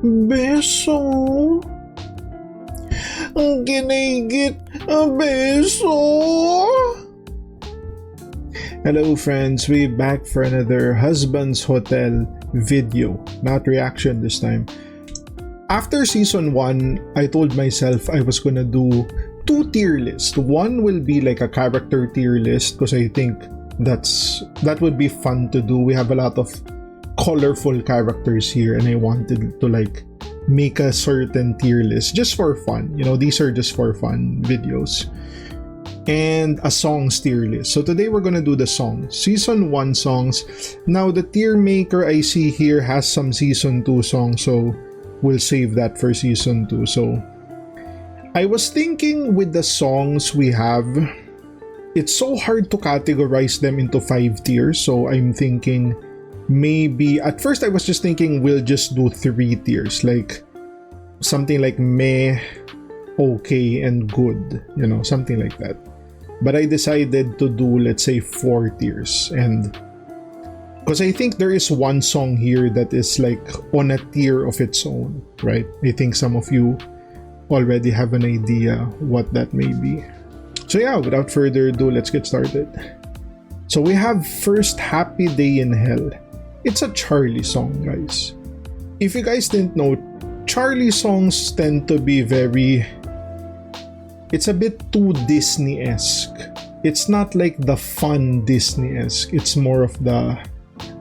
Beso. Ang ginigit. Beso. Hello friends, we back for another Husband's Hotel video. Not reaction this time. After season 1, I told myself I was gonna do 2 tier lists. One will be like a character tier list because I think that would be fun to do. We have a lot of colorful characters here and I wanted to like make a certain tier list just for fun. You know, these are just for fun videos. And a songs tier list. So today we're gonna do the songs. Season 1 songs. Now the tier maker I see here has some season 2 songs, so we'll save that for season 2. So I was thinking with the songs we have, it's so hard to categorize them into 5 tiers. So I'm thinking maybe at first I was just thinking we'll just do 3 tiers, like something like meh, okay, and good, you know, something like that. But I decided to do, let's say, 4 tiers. And because I think there is one song here that is like on a tier of its own, right? I think some of you already have an idea what that may be. So yeah, without further ado, let's get started. So we have first Happy Day in Hell. It's a Charlie song, guys. If you guys didn't know, Charlie songs tend to be it's a bit too Disney-esque. It's not like the fun Disney-esque. It's more of the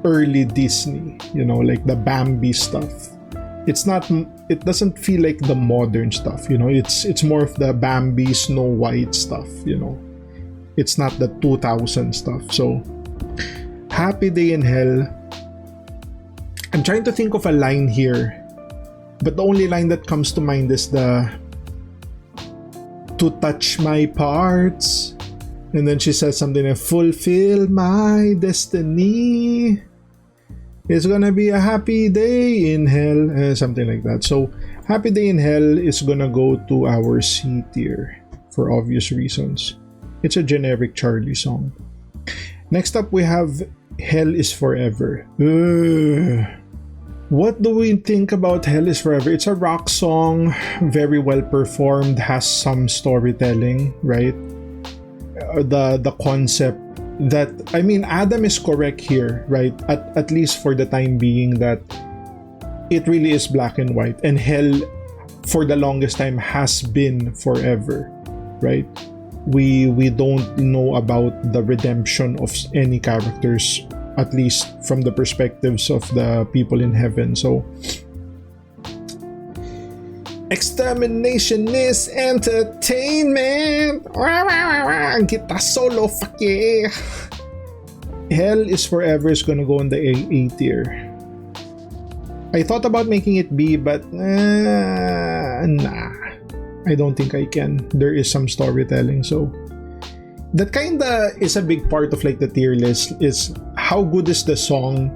early Disney, you know, like the Bambi stuff. It doesn't feel like the modern stuff, you know. It's more of the Bambi, Snow White stuff, you know. It's not the 2000 stuff. So Happy Day in Hell. I'm trying to think of a line here, but the only line that comes to mind is the "to touch my parts," and then she says something like "fulfill my destiny. It's gonna be a happy day in hell," something like that. So Happy Day in Hell is gonna go to our C tier for obvious reasons. It's a generic Charlie song. Next up we have Hell is Forever. What do we think about Hell is Forever? It's a rock song, very well performed, has some storytelling, right? The concept that, I mean, Adam is correct here, right? At least for the time being, that it really is black and white, and hell for the longest time has been forever, right? We don't know about the redemption of any characters, at least from the perspectives of the people in heaven. So extermination is entertainment. Guitar solo, fuck yeah. Hell is Forever is gonna go in the A tier. I thought about making it B, but nah, I don't think I can. There is some storytelling, so that kinda is a big part of like the tier list, is how good is the song,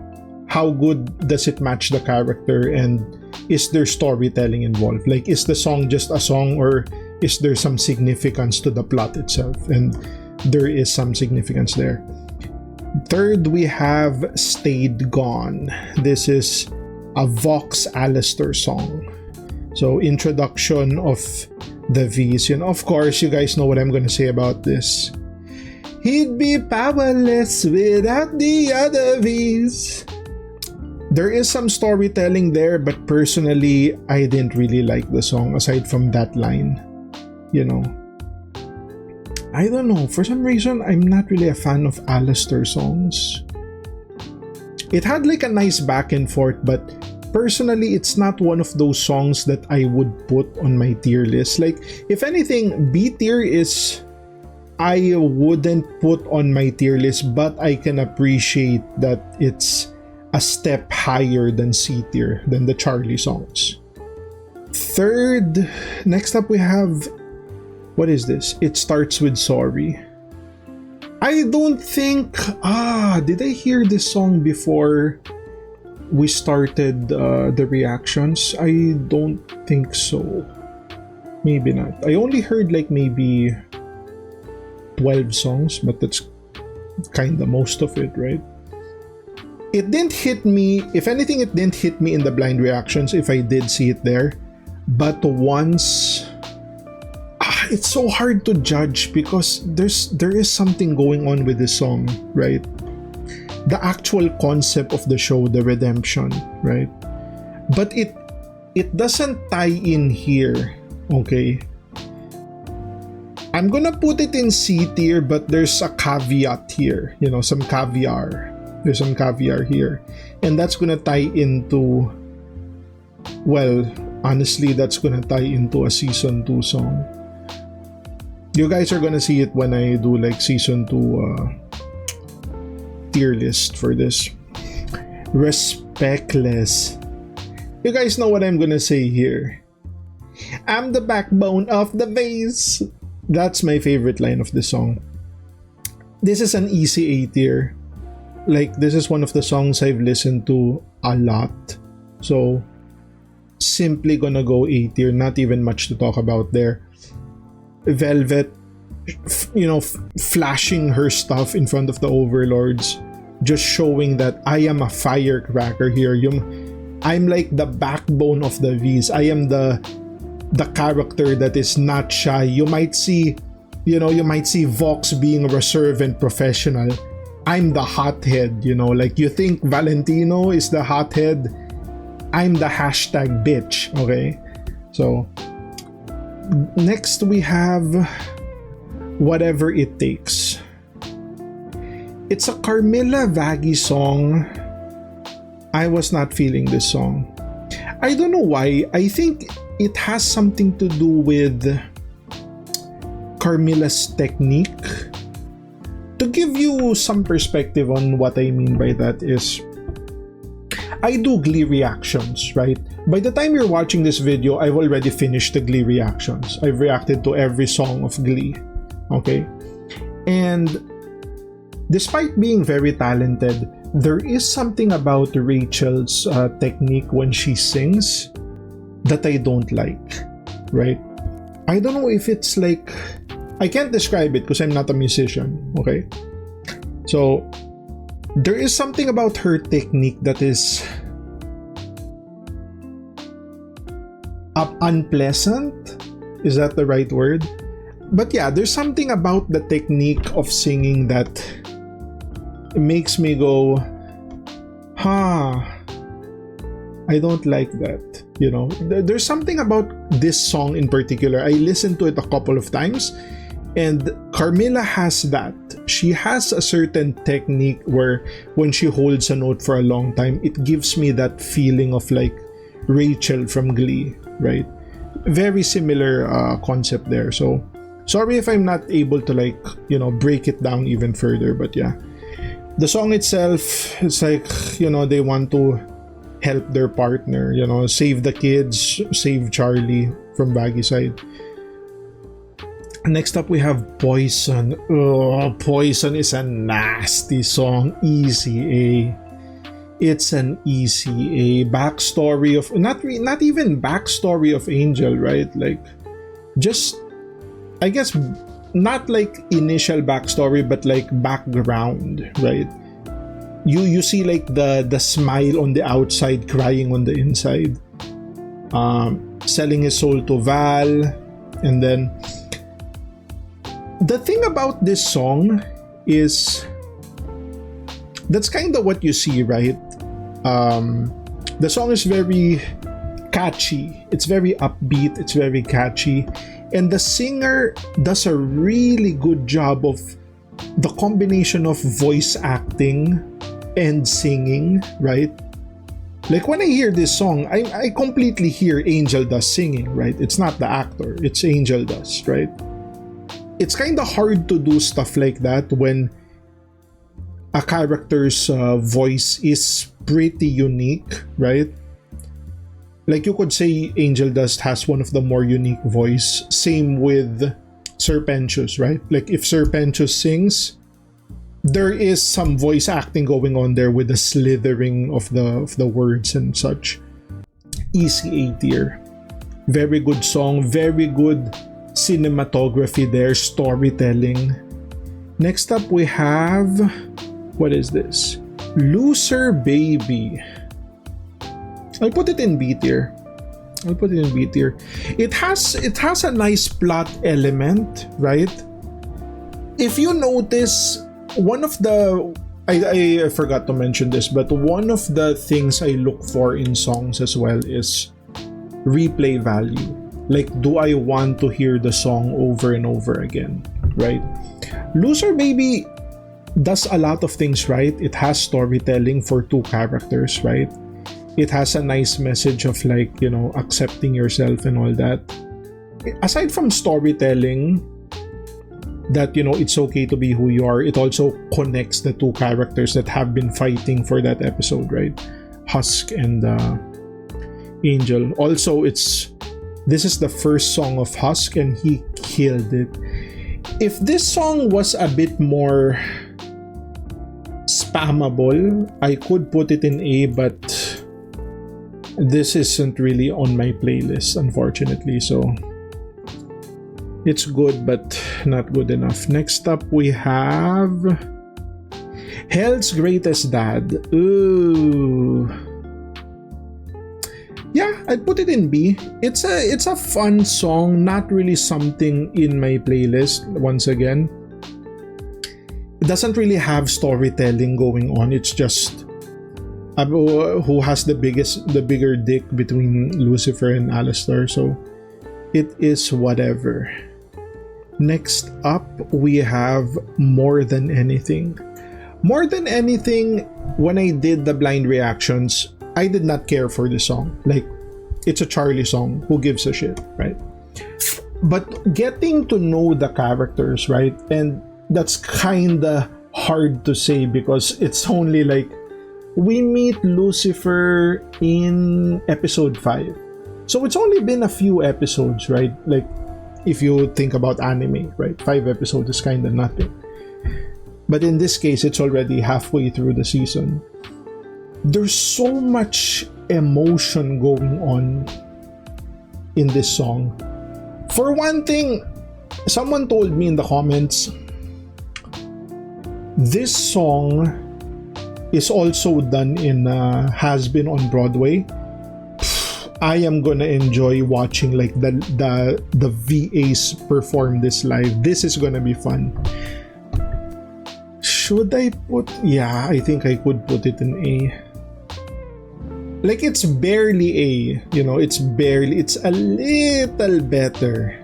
how good does it match the character, and is there storytelling involved? Like, is the song just a song, or is there some significance to the plot itself? And there is some significance there. Third, we have Stayed Gone. This is a Vox Alistair song. So introduction of the V's, and of course you guys know what I'm gonna say about this. He'd be powerless without the other V's. There is some storytelling there, but personally, I didn't really like the song aside from that line. You know, I don't know. For some reason, I'm not really a fan of Alistair songs. It had like a nice back and forth, but personally, it's not one of those songs that I would put on my tier list. Like, if anything, B tier is I wouldn't put on my tier list, but I can appreciate that it's a step higher than C tier, than the Charlie songs. Third, next up we have, what is this? It Starts With Sorry. I don't think, did I hear this song before we started the reactions? I don't think so. Maybe not. I only heard like maybe 12 songs, but that's kinda most of it, right? It didn't hit me. If anything, it didn't hit me in the blind reactions if I did see it there. But once, it's so hard to judge because there is something going on with this song, right? The actual concept of the show, the redemption, right? But it doesn't tie in here, okay? I'm gonna put it in C tier, but there's a caveat here, some caviar. There's some caviar here. And that's gonna tie into, well, honestly, that's gonna tie into a season 2 song. You guys are gonna see it when I do like season 2 tier list for this. Respectless. You guys know what I'm gonna say here. I'm the backbone of the vase. That's my favorite line of the song. This is an easy A tier. Like, this is one of the songs I've listened to a lot. So, simply gonna go A tier. Not even much to talk about there. Velvet, flashing her stuff in front of the overlords. Just showing that I am a firecracker here. I'm like the backbone of the V's. I am the character that is not shy. You might see Vox being reserved and professional. I'm the hothead, like you think Valentino is the hothead. I'm the hashtag bitch, okay? So, next we have Whatever It Takes. It's a Carmilla Vaggy song. I was not feeling this song. I don't know why. I think it has something to do with Carmilla's technique. To give you some perspective on what I mean by that is, I do Glee reactions, right? By the time you're watching this video, I've already finished the Glee reactions. I've reacted to every song of Glee, okay? And despite being very talented, there is something about Rachel's technique when she sings that I don't like, right? I don't know if it's like, I can't describe it because I'm not a musician, okay? So, there is something about her technique that is unpleasant. Is that the right word? But yeah, there's something about the technique of singing that makes me go, I don't like that. There's something about this song in particular. I listened to it a couple of times, and Carmilla has that. She has a certain technique where when she holds a note for a long time, it gives me that feeling of like Rachel from Glee, right? Very similar concept there. So, sorry if I'm not able to break it down even further, but yeah. The song itself, it's like, they want to help their partner, save the kids, save Charlie from Baggy side. Next up, we have Poison. Poison is a nasty song. Easy A. It's an easy A. Backstory of, not even backstory of Angel, right? Like, just, I guess, not like initial backstory, but like background, right? You see like the smile on the outside, crying on the inside. Selling his soul to Val, and then the thing about this song is that's kind of what you see, right? The song is very catchy. It's very upbeat. It's very catchy. And the singer does a really good job of the combination of voice acting and singing, right? Like when I hear this song, I completely hear Angel does singing, right? It's not the actor. It's Angel does, right? It's kind of hard to do stuff like that when a character's voice is pretty unique, right? Like you could say Angel Dust has one of the more unique voice. Same with Serpentius, right? Like if Serpentius sings, there is some voice acting going on there with the slithering of the words and such. Easy A tier. Very good song, very good cinematography there, storytelling. Next up we have, what is this? Loser Baby. I'll put it in B tier. It has a nice plot element, right? If you notice, one of the I forgot to mention this, but one of the things I look for in songs as well is replay value. Like, do I want to hear the song over and over again, right? Loser Baby does a lot of things right. It has storytelling for two characters, right? It has a nice message of, like, you know, accepting yourself and all that. Aside from storytelling, that, you know, it's okay to be who you are, it also connects the two characters that have been fighting for that episode, right? Husk and Angel. Also, this is the first song of Husk and he killed it. If this song was a bit more spammable, I could put it in A, but this isn't really on my playlist, unfortunately, so it's good but not good enough. Next up, we have Hell's Greatest Dad. Ooh. Yeah, I'd put it in B. It's a fun song, not really something in my playlist. Once again, it doesn't really have storytelling going on. It's just who has the bigger dick between Lucifer and Alastor. So it is whatever. Next up, we have More Than Anything. More Than Anything, when I did the blind reactions, I did not care for the song. Like, it's a Charlie song. Who gives a shit, right? But getting to know the characters, right? And that's kinda hard to say because it's only like we meet Lucifer in episode 5. So it's only been a few episodes, right? Like, if you think about anime, right? 5 episodes is kinda nothing. But in this case, it's already halfway through the season. There's so much emotion going on in this song. For one thing, someone told me in the comments, this song is also done in Hazbin on Broadway. I am gonna enjoy watching like the VAs perform this live. This is gonna be fun. Should I put? Yeah, I think I could put it in A. Like, it's barely A, you know, it's a little better.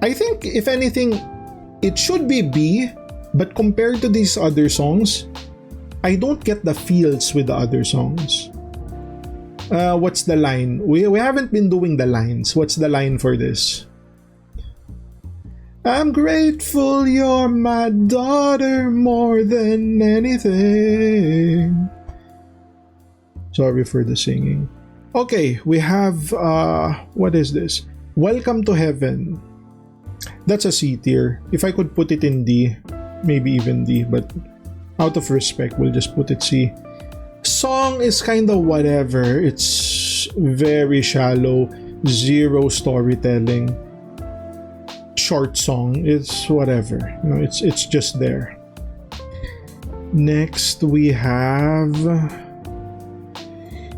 I think, if anything, it should be B, but compared to these other songs, I don't get the feels with the other songs. What's the line? We haven't been doing the lines. What's the line for this? I'm grateful you're my daughter more than anything. Sorry for the singing. Okay, we have, what is this? Welcome to Heaven. That's a C tier. If I could put it in D, maybe even D, but out of respect, we'll just put it C. Song is kind of whatever. It's very shallow, zero storytelling. Short song, it's whatever. You know, it's just there. Next, we have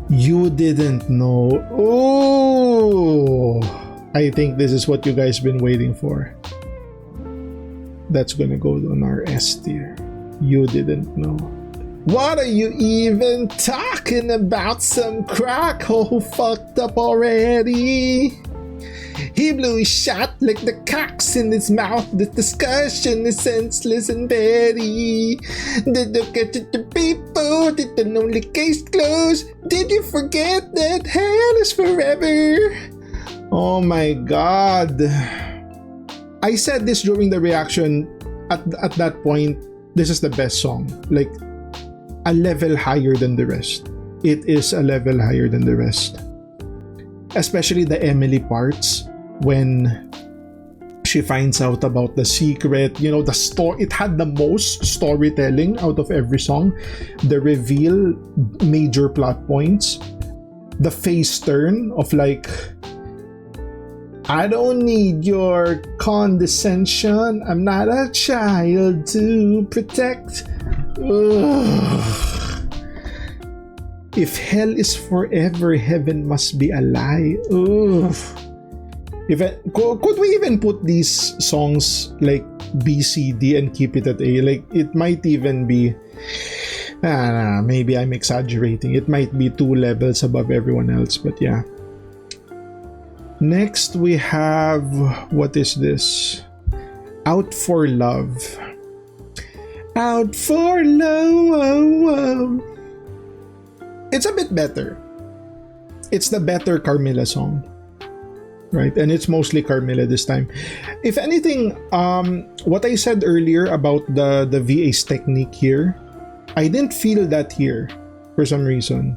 You Didn't Know. Oh, I think this is what you guys been waiting for. That's gonna go on our S tier. You Didn't Know. What are you even talking about? Some crack hole fucked up already. He blew his shot like the cocks in his mouth. This discussion is senseless and petty. Did you get it to people? Did the only case close? Did you forget that hell is forever? Oh my god. I said this during the reaction. At that point, this is the best song. Like, a level higher than the rest. It is a level higher than the rest. Especially the Emily parts when she finds out about the secret. You know, it had the most storytelling out of every song. The reveal, major plot points. The face turn of like, I don't need your condescension. I'm not a child to protect. Ugh. If hell is forever, heaven must be a lie. Ugh. Could we even put these songs like B, C, D and keep it at A? Like, it might even be... maybe I'm exaggerating. It might be 2 levels above everyone else, but yeah. Next, we have... What is this? Out for Love. Out for love. It's a bit better. It's the better Carmilla song. Right? And it's mostly Carmilla this time. If anything, what I said earlier about the VA's technique here, I didn't feel that here for some reason.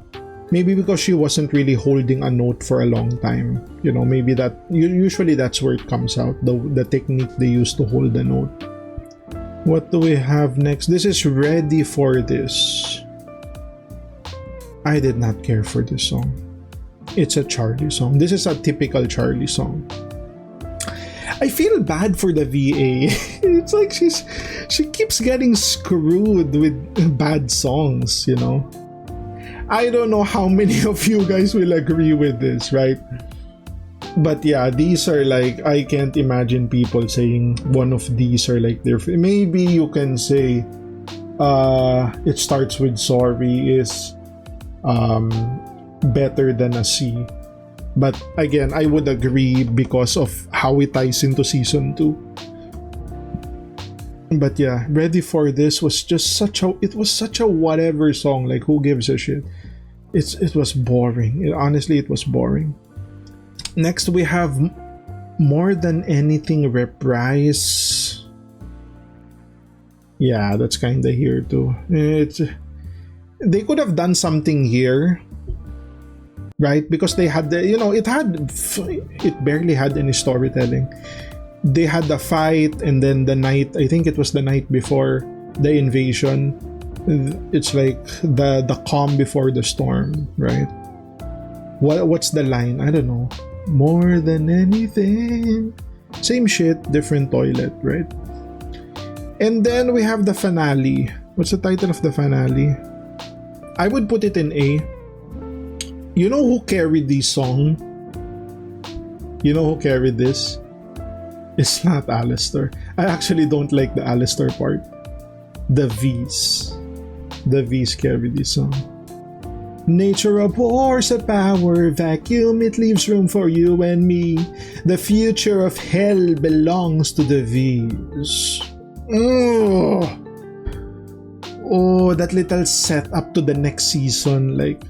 Maybe because she wasn't really holding a note for a long time. You know, maybe that... Usually that's where it comes out. The technique they use to hold the note. What do we have next? This is Ready for This. I did not care for this song. It's a Charlie song. This is a typical Charlie song. I feel bad for the VA. It's like she keeps getting screwed with bad songs, you know. I don't know how many of you guys will agree with this, right? But yeah, these are like, I can't imagine people saying one of these are like their... Maybe you can say It Starts With Sorry is better than a C. But again, I would agree because of how it ties into season 2. But yeah, Ready for This was just such a whatever song. Like, who gives a shit? It was boring. Honestly, it was boring. Next, we have More Than Anything Reprise. Yeah, that's kind of here too. They could have done something here, right? Because they had it barely had any storytelling. They had the fight, and then the night, I think it was the night before the invasion, it's like the calm before the storm, right? What's the line? I don't know. More than anything. Same shit, different toilet, right? And then we have the finale. What's the title of the finale? I would put it in A. You know who carried this song? You know who carried this? It's not Alistair. I actually don't like the Alistair part. The V's. The V's carried this song. Nature abhors a power vacuum, it leaves room for you and me. The future of hell belongs to the V's. Oh, that little set up to the next season. Like,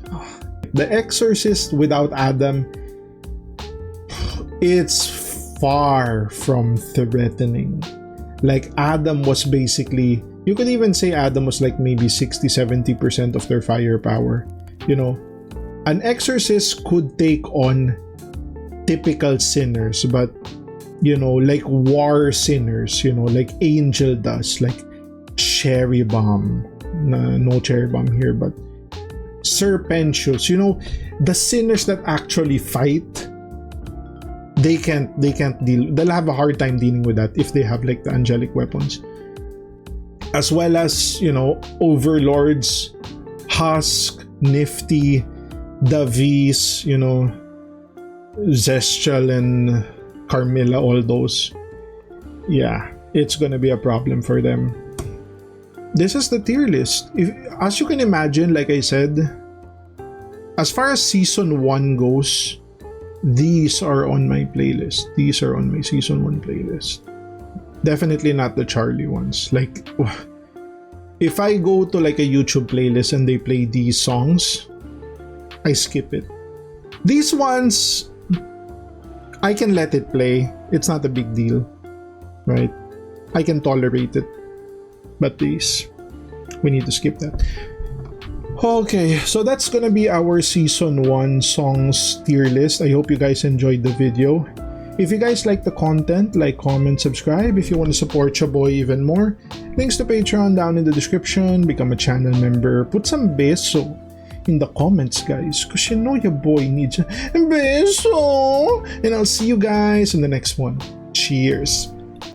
The Exorcist without Adam, it's far from threatening. Like, Adam was basically, you could even say Adam was like maybe 60-70% of their firepower. You know, an exorcist could take on typical sinners, but you know, like war sinners, you know, like Angel does, like Cherry Bomb. No Cherry Bomb here, but Serpentious, you know, the sinners that actually fight, they can't deal. They'll have a hard time dealing with that if they have like the angelic weapons. As well as, you know, overlords, Husk, Nifty, the V's, you know, Zestial and Carmilla, all those. Yeah, it's gonna be a problem for them. This is the tier list. As you can imagine, like I said, as far as season 1 goes, these are on my playlist. These are on my season 1 playlist. Definitely not the Charlie ones. Like, if I go to like a YouTube playlist and they play these songs, I skip it. These ones, I can let it play. It's not a big deal, right? I can tolerate it. But these, we need to skip that. Okay, so that's gonna be our season 1 songs tier list. I hope you guys enjoyed the video. If you guys like the content, like, comment, subscribe. If you want to support your boy even more, links to Patreon down in the description. Become a channel member. Put some beso in the comments, guys, because you know your boy needs a beso. And I'll see you guys in the next one. Cheers.